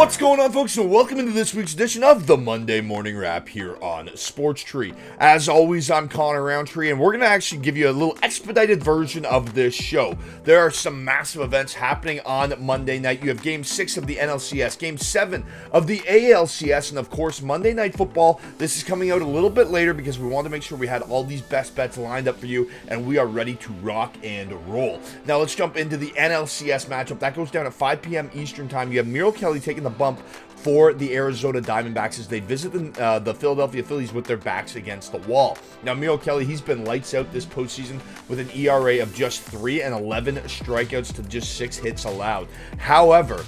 What's going on, folks, and welcome into this week's edition of the Monday Morning Wrap here on Sports Tree. As always, I'm Connor Roundtree, and we're going to actually give you a little expedited version of this show. There are some massive events happening on Monday night. You have Game 6 of the NLCS, Game 7 of the ALCS, and of course, Monday Night Football. This is coming out a little bit later because we wanted to make sure we had all these best bets lined up for you, and we are ready to rock and roll. Now, let's jump into the NLCS matchup. That goes down at 5 p.m. Eastern Time. You have Neal taking the bump for the Arizona Diamondbacks as they visit the Philadelphia Phillies with their backs against the wall. Now, Neal, he's been lights out this postseason with an ERA of just 3 and 11 strikeouts to just 6 hits allowed. However,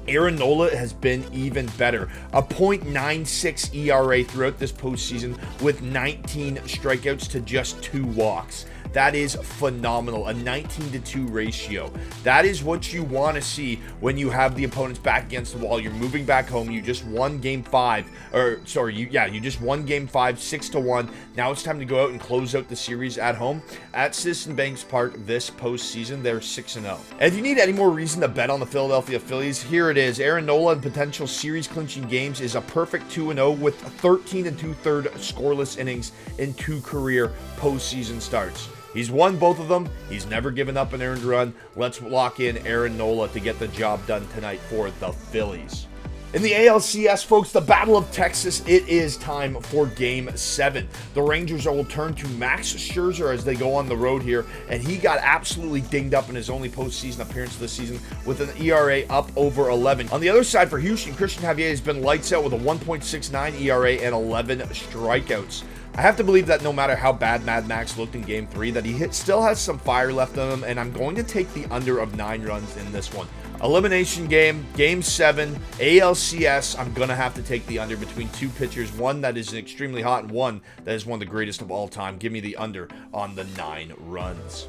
Aaron Nola has been even better. A .96 ERA throughout this postseason with 19 strikeouts to just 2 walks. That is phenomenal. A 19-2 ratio. That is what you want to see when you have the opponents back against the wall. You're moving back home. You just won Game 5. You just won Game 5, 6-1. Now it's time to go out and close out the series at home. At Citizens Bank Park this postseason, they're 6-0. And if you need any more reason to bet on the Philadelphia Phillies, here it is. Aaron Nola in potential series-clinching games is a perfect 2-0 with 13 2/3 scoreless innings in 2 career postseason starts. He's won both of them. He's never given up an earned run. Let's lock in Aaron Nola to get the job done tonight for the Phillies. In the ALCS, folks, the Battle of Texas, it is time for Game 7. The Rangers will turn to Max Scherzer as they go on the road here, and he got absolutely dinged up in his only postseason appearance this season with an ERA up over 11. On the other side for Houston, Christian Javier has been lights out with a 1.69 ERA and 11 strikeouts. I have to believe that no matter how bad Mad Max looked in Game 3, that he still has some fire left in him, and I'm going to take the under of 9 runs in this one. Elimination game, Game 7, ALCS, I'm going to have to take the under between 2 pitchers, one that is extremely hot and one that is one of the greatest of all time. Give me the under on the 9 runs.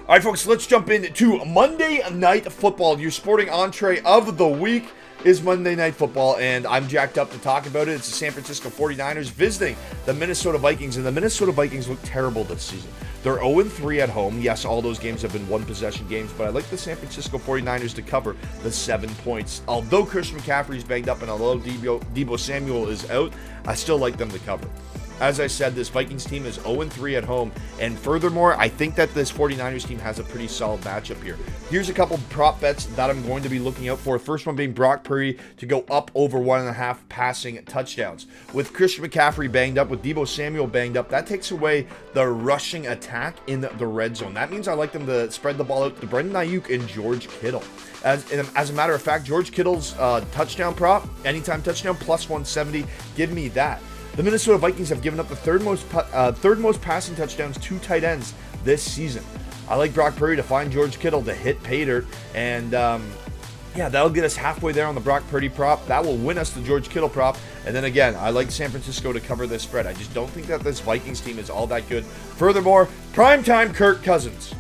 All right, folks, let's jump into Monday Night Football. Your sporting entree of the week is Monday Night Football, and I'm jacked up to talk about it. It's the San Francisco 49ers visiting the Minnesota Vikings, and the Minnesota Vikings look terrible this season. They're 0-3 at home. Yes, all those games have been one-possession games, but I like the San Francisco 49ers to cover the 7 points. Although Christian McCaffrey's banged up and although Deebo Samuel is out, I still like them to cover. As I said, this Vikings team is 0-3 at home, and furthermore, I think that this 49ers team has a pretty solid matchup here. Here's a couple prop bets that I'm going to be looking out for. First one being Brock Purdy to go up over 1.5 passing touchdowns. With Christian McCaffrey banged up, with Deebo Samuel banged up, that takes away the rushing attack in the red zone. That means I like them to spread the ball out to Brandon Ayuk and George Kittle. As a matter of fact, George Kittle's touchdown prop, anytime touchdown, plus 170, give me that. The Minnesota Vikings have given up the third most passing touchdowns to tight ends this season. I like Brock Purdy to find George Kittle to hit pay dirt, and that'll get us halfway there on the Brock Purdy prop. That will win us the George Kittle prop, and then again, I like San Francisco to cover this spread. I just don't think that this Vikings team is all that good. Furthermore, primetime Kirk Cousins.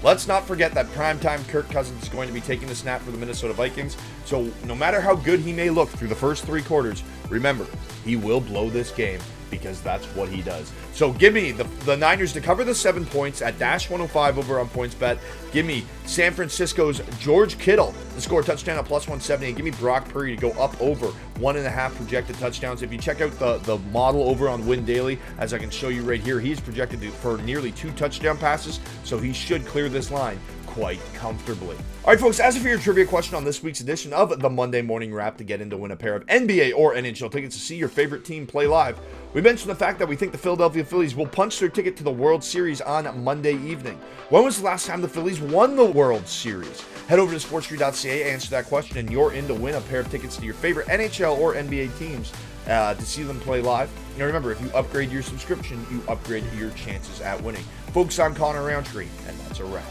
Let's not forget that primetime Kirk Cousins is going to be taking the snap for the Minnesota Vikings. So no matter how good he may look through the first 3 quarters, remember, he will blow this game because that's what he does. So give me the Niners to cover the 7 points at -105 over on PointsBet. Give me San Francisco's George Kittle to score a touchdown at plus 170. And give me Brock Purdy to go up over 1.5 projected touchdowns. If you check out the model over on Win Daily, as I can show you right here, he's projected for nearly 2 touchdown passes. So he should clear this line quite comfortably. All right, folks, as for your trivia question on this week's edition of the Monday Morning Wrap to get in to win a pair of NBA or NHL tickets to see your favorite team play live, we mentioned the fact that we think the Philadelphia Phillies will punch their ticket to the World Series on Monday evening. When was the last time the Phillies won the World Series? Head over to sportstree.ca, answer that question, and you're in to win a pair of tickets to your favorite NHL or NBA teams to see them play live. Now remember, if you upgrade your subscription, you upgrade your chances at winning. Folks, I'm Connor Roundtree, and that's a wrap.